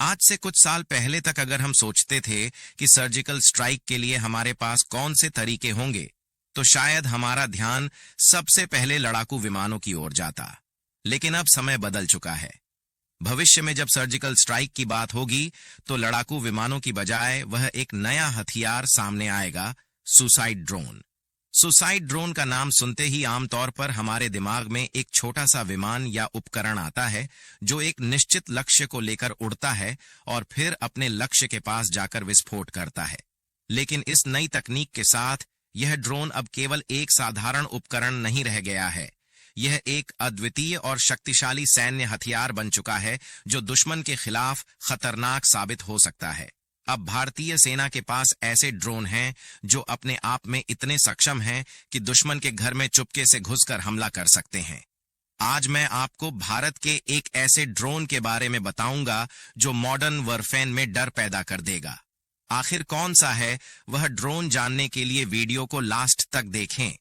आज से कुछ साल पहले तक अगर हम सोचते थे कि सर्जिकल स्ट्राइक के लिए हमारे पास कौन से तरीके होंगे, तो शायद हमारा ध्यान सबसे पहले लड़ाकू विमानों की ओर जाता। लेकिन अब समय बदल चुका है। भविष्य में जब सर्जिकल स्ट्राइक की बात होगी, तो लड़ाकू विमानों की बजाय वह एक नया हथियार सामने आएगा, सुसाइड ड्रोन। सुसाइड ड्रोन का नाम सुनते ही आमतौर पर हमारे दिमाग में एक छोटा सा विमान या उपकरण आता है जो एक निश्चित लक्ष्य को लेकर उड़ता है और फिर अपने लक्ष्य के पास जाकर विस्फोट करता है। लेकिन इस नई तकनीक के साथ यह ड्रोन अब केवल एक साधारण उपकरण नहीं रह गया है। यह एक अद्वितीय और शक्तिशाली सैन्य हथियार बन चुका है जो दुश्मन के खिलाफ खतरनाक साबित हो सकता है। अब भारतीय सेना के पास ऐसे ड्रोन हैं जो अपने आप में इतने सक्षम हैं कि दुश्मन के घर में चुपके से घुसकर हमला कर सकते हैं। आज मैं आपको भारत के एक ऐसे ड्रोन के बारे में बताऊंगा जो मॉडर्न वॉरफेयर में डर पैदा कर देगा। आखिर कौन सा है वह ड्रोन, जानने के लिए वीडियो को लास्ट तक देखें।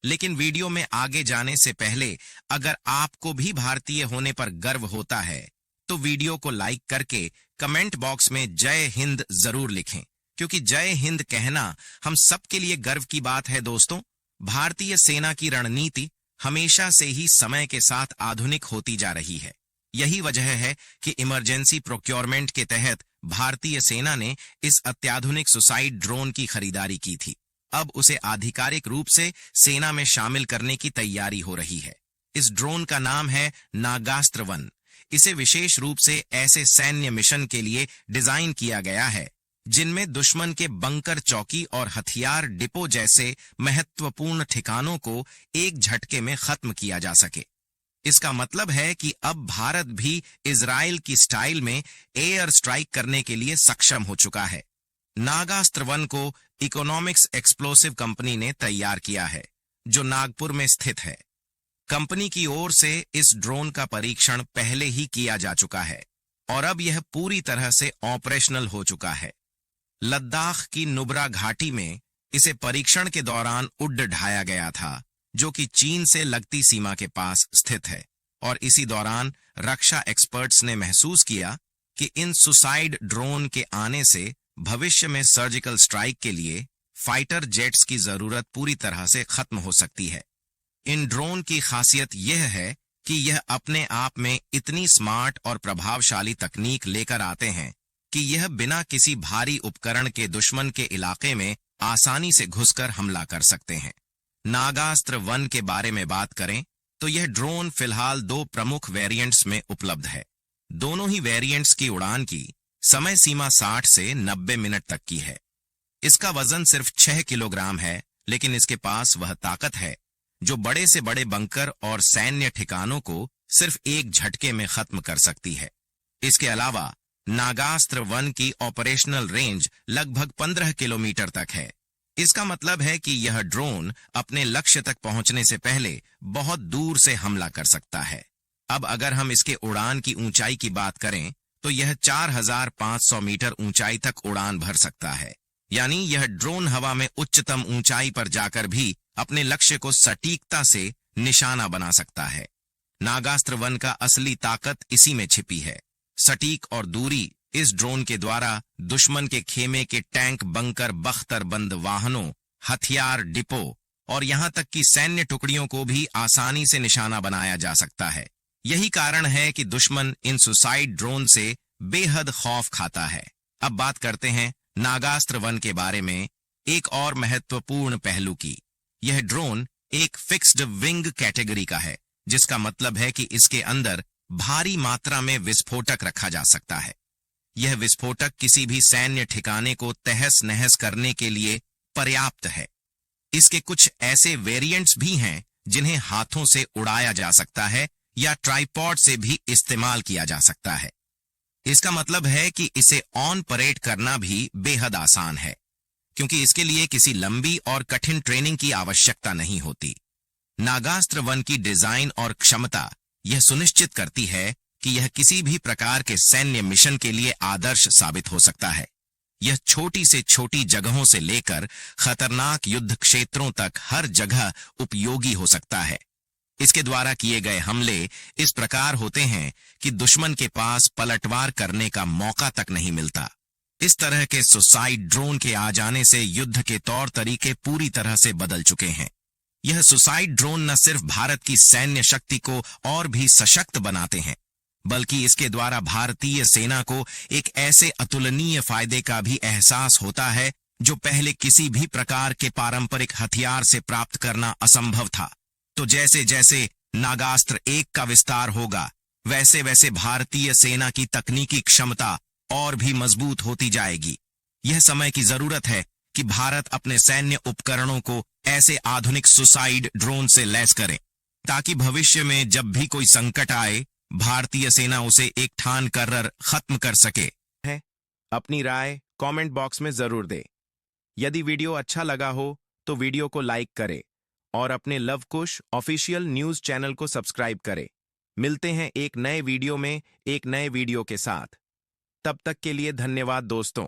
लेकिन वीडियो में आगे जाने से पहले अगर आपको भी भारतीय होने पर गर्व होता है तो वीडियो को लाइक करके कमेंट बॉक्स में जय हिंद जरूर लिखें, क्योंकि जय हिंद कहना हम सबके लिए गर्व की बात है। दोस्तों, भारतीय सेना की रणनीति हमेशा से ही समय के साथ आधुनिक होती जा रही है। यही वजह है कि इमरजेंसी प्रोक्योरमेंट के तहत भारतीय सेना ने इस अत्याधुनिक सुसाइड ड्रोन की खरीदारी की थी। अब उसे आधिकारिक रूप से सेना में शामिल करने की तैयारी हो रही है। इस ड्रोन का नाम है नागास्त्र 1। इसे विशेष रूप से ऐसे सैन्य मिशन के लिए डिजाइन किया गया है जिनमें दुश्मन के बंकर, चौकी और हथियार डिपो जैसे महत्वपूर्ण ठिकानों को एक झटके में खत्म किया जा सके। इसका मतलब है कि अब भारत भी इजराइल की स्टाइल में एयर स्ट्राइक करने के लिए सक्षम हो चुका है। नागास्त्र 1 को इकोनॉमिक्स एक्सप्लोसिव कंपनी ने तैयार किया है, जो नागपुर में स्थित है। कंपनी की ओर से इस ड्रोन का परीक्षण पहले ही किया जा चुका है और अब यह पूरी तरह से ऑपरेशनल हो चुका है। लद्दाख की नुब्रा घाटी में इसे परीक्षण के दौरान उड़ ढाया गया था, जो कि चीन से लगती सीमा के पास स्थित है। और इसी दौरान रक्षा एक्सपर्ट्स ने महसूस किया कि इन सुसाइड ड्रोन के आने से भविष्य में सर्जिकल स्ट्राइक के लिए फाइटर जेट्स की जरूरत पूरी तरह से खत्म हो सकती है। इन ड्रोन की खासियत यह है कि यह अपने आप में इतनी स्मार्ट और प्रभावशाली तकनीक लेकर आते हैं कि यह बिना किसी भारी उपकरण के दुश्मन के इलाके में आसानी से घुसकर हमला कर सकते हैं। नागास्त्र 1 के बारे में बात करें तो यह ड्रोन फिलहाल 2 प्रमुख वेरिएंट्स में उपलब्ध है। दोनों ही वेरिएंट्स की उड़ान की समय सीमा 60 से 90 मिनट तक की है। इसका वजन सिर्फ 6 किलोग्राम है, लेकिन इसके पास वह ताकत है जो बड़े से बड़े बंकर और सैन्य ठिकानों को सिर्फ एक झटके में खत्म कर सकती है। इसके अलावा नागास्त्र 1 की ऑपरेशनल रेंज लगभग 15 किलोमीटर तक है। इसका मतलब है कि यह ड्रोन अपने लक्ष्य तक पहुंचने से पहले बहुत दूर से हमला कर सकता है। अब अगर हम इसके उड़ान की ऊंचाई की बात करें तो यह 4500 मीटर ऊंचाई तक उड़ान भर सकता है। यानी यह ड्रोन हवा में उच्चतम ऊंचाई पर जाकर भी अपने लक्ष्य को सटीकता से निशाना बना सकता है। नागास्त्र 1 का असली ताकत इसी में छिपी है। सटीक और दूरी इस ड्रोन के द्वारा दुश्मन के खेमे के टैंक, बंकर, बख्तरबंद वाहनों, हथियार डिपो और यहां तक कि सैन्य टुकड़ियों को भी आसानी से निशाना बनाया जा सकता है। यही कारण है कि दुश्मन इन सुसाइड ड्रोन से बेहद खौफ खाता है। अब बात करते हैं नागास्त्र 1 के बारे में एक और महत्वपूर्ण पहलू की। यह ड्रोन एक फिक्स्ड विंग कैटेगरी का है, जिसका मतलब है कि इसके अंदर भारी मात्रा में विस्फोटक रखा जा सकता है। यह विस्फोटक किसी भी सैन्य ठिकाने को तहस नहस करने के लिए पर्याप्त है। इसके कुछ ऐसे वेरिएंट्स भी हैं जिन्हें हाथों से उड़ाया जा सकता है या ट्राइपॉड से भी इस्तेमाल किया जा सकता है। इसका मतलब है कि इसे ऑन परेड करना भी बेहद आसान है, क्योंकि इसके लिए किसी लंबी और कठिन ट्रेनिंग की आवश्यकता नहीं होती। नागास्त्र 1 की डिजाइन और क्षमता यह सुनिश्चित करती है कि यह किसी भी प्रकार के सैन्य मिशन के लिए आदर्श साबित हो सकता है। यह छोटी से छोटी जगहों से लेकर खतरनाक युद्ध क्षेत्रों तक हर जगह उपयोगी हो सकता है। इसके द्वारा किए गए हमले इस प्रकार होते हैं कि दुश्मन के पास पलटवार करने का मौका तक नहीं मिलता। इस तरह के सुसाइड ड्रोन के आ जाने से युद्ध के तौर तरीके पूरी तरह से बदल चुके हैं। यह सुसाइड ड्रोन न सिर्फ भारत की सैन्य शक्ति को और भी सशक्त बनाते हैं, बल्कि इसके द्वारा भारतीय सेना को एक ऐसे अतुलनीय फायदे का भी एहसास होता है जो पहले किसी भी प्रकार के पारंपरिक हथियार से प्राप्त करना असंभव था। तो जैसे जैसे नागास्त्र 1 का विस्तार होगा, वैसे वैसे भारतीय सेना की तकनीकी क्षमता और भी मजबूत होती जाएगी। यह समय की जरूरत है कि भारत अपने सैन्य उपकरणों को ऐसे आधुनिक सुसाइड ड्रोन से लैस करे, ताकि भविष्य में जब भी कोई संकट आए, भारतीय सेना उसे एक ठान कर खत्म कर सके। है अपनी राय कमेंट बॉक्स में जरूर दे। यदि वीडियो अच्छा लगा हो तो वीडियो को लाइक करें और अपने लव कुश ऑफिशियल न्यूज चैनल को सब्सक्राइब करें। मिलते हैं एक नए वीडियो में एक नए वीडियो के साथ। तब तक के लिए धन्यवाद दोस्तों।